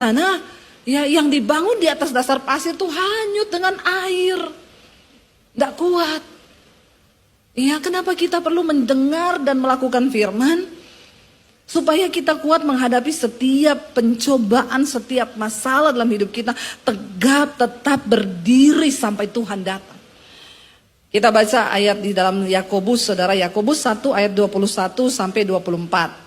Tanah ya yang dibangun di atas dasar pasir tuh hanyut dengan air. Tidak kuat. Ya, kenapa kita perlu mendengar dan melakukan firman? Supaya kita kuat menghadapi setiap pencobaan, setiap masalah dalam hidup kita. Tegap, tetap berdiri sampai Tuhan datang. Kita baca ayat di dalam Yakobus, saudara. Yakobus 1 ayat 21 sampai 24.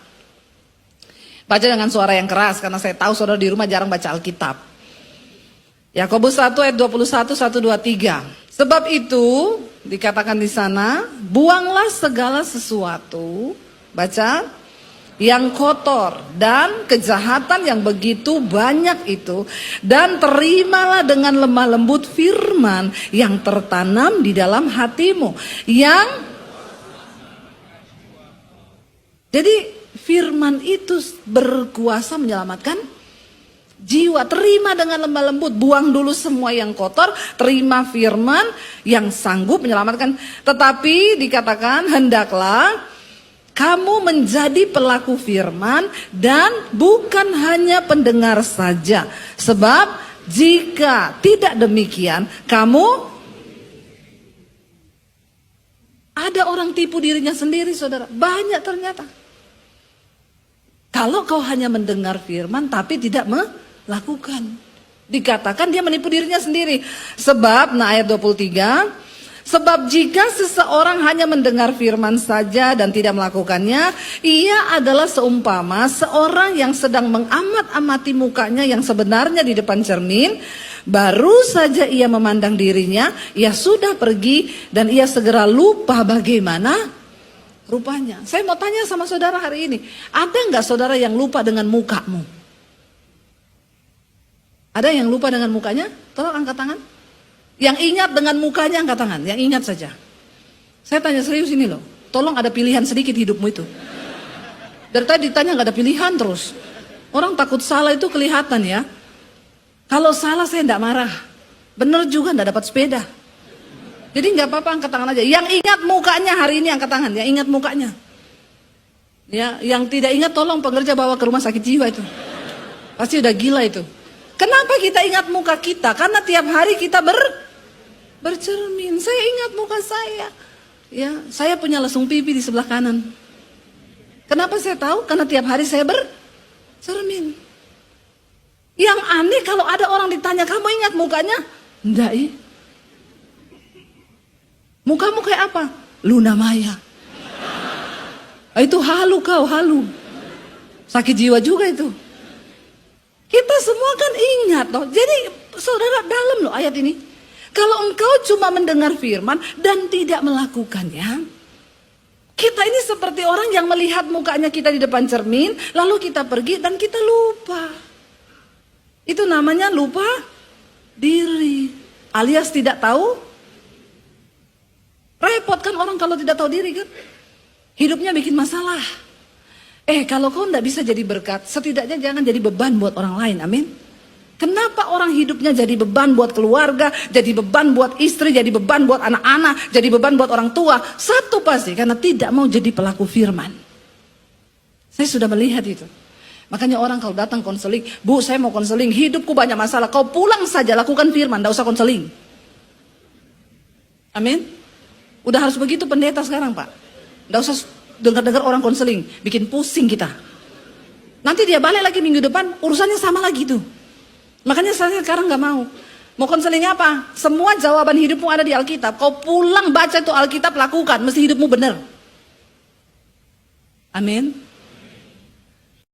Baca dengan suara yang keras, karena saya tahu saudara di rumah jarang baca Alkitab. Yakobus 1 ayat 21, 1, 2, 3. Sebab itu, dikatakan di sana, buanglah segala sesuatu, baca, yang kotor dan kejahatan yang begitu banyak itu, dan terimalah dengan lemah lembut firman yang tertanam di dalam hatimu, yang jadi firman itu berkuasa menyelamatkan jiwa. Terima dengan lemah lembut, buang dulu semua yang kotor, terima firman yang sanggup menyelamatkan. Tetapi dikatakan hendaklah kamu menjadi pelaku firman dan bukan hanya pendengar saja. Sebab jika tidak demikian, kamu ada orang tipu dirinya sendiri, saudara. Banyak ternyata. Kalau kau hanya mendengar firman tapi tidak melakukan, dikatakan dia menipu dirinya sendiri. Sebab, ayat 23, sebab jika seseorang hanya mendengar firman saja dan tidak melakukannya, ia adalah seumpama seorang yang sedang mengamat-amati mukanya yang sebenarnya di depan cermin. Baru saja ia memandang dirinya, ia sudah pergi dan ia segera lupa bagaimana rupanya. Saya mau tanya sama saudara hari ini, ada nggak saudara yang lupa dengan mukamu? Ada yang lupa dengan mukanya? Tolong angkat tangan. Yang ingat dengan mukanya angkat tangan, yang ingat saja. Saya tanya serius ini loh, tolong ada pilihan sedikit hidupmu itu. Dari tadi ditanya gak ada pilihan terus. Orang takut salah itu kelihatan ya. Kalau salah saya gak marah, bener juga gak dapat sepeda. Jadi gak apa-apa angkat tangan aja. Yang ingat mukanya hari ini angkat tangan, yang ingat mukanya. Ya, yang tidak ingat tolong pengerja bawa ke rumah sakit jiwa itu. Pasti udah gila itu. Kenapa kita ingat muka kita? Karena tiap hari kita bercermin. Saya ingat muka saya. Ya, saya punya lesung pipi di sebelah kanan. Kenapa saya tahu? Karena tiap hari saya bercermin. Yang aneh kalau ada orang ditanya, kamu ingat mukanya? Enggak, mukamu kayak apa? Luna Maya. Itu halu kau, halu. Sakit jiwa juga itu. Kita semua kan ingat loh. Jadi saudara dalam loh ayat ini. Kalau engkau cuma mendengar firman dan tidak melakukannya. Kita ini seperti orang yang melihat mukanya kita di depan cermin. Lalu kita pergi dan kita lupa. Itu namanya lupa diri. Alias tidak tahu. Repot kan orang kalau tidak tahu diri kan. Hidupnya bikin masalah. Kalau kau tidak bisa jadi berkat, setidaknya jangan jadi beban buat orang lain, amin. Kenapa orang hidupnya jadi beban buat keluarga, jadi beban buat istri, jadi beban buat anak-anak, jadi beban buat orang tua? Satu pasti, karena tidak mau jadi pelaku firman. Saya sudah melihat itu. Makanya orang kalau datang konseling, Bu saya mau konseling, hidupku banyak masalah, kau pulang saja lakukan firman, tidak usah konseling. Amin. Udah harus begitu pendeta sekarang Pak. Tidak usah dengar-dengar orang konseling, bikin pusing kita. Nanti dia balik lagi minggu depan, urusannya sama lagi tuh. Makanya saya sekarang gak mau. Mau konseling apa? Semua jawaban hidupmu ada di Alkitab. Kau pulang baca itu Alkitab, lakukan, mesti hidupmu benar. Amin.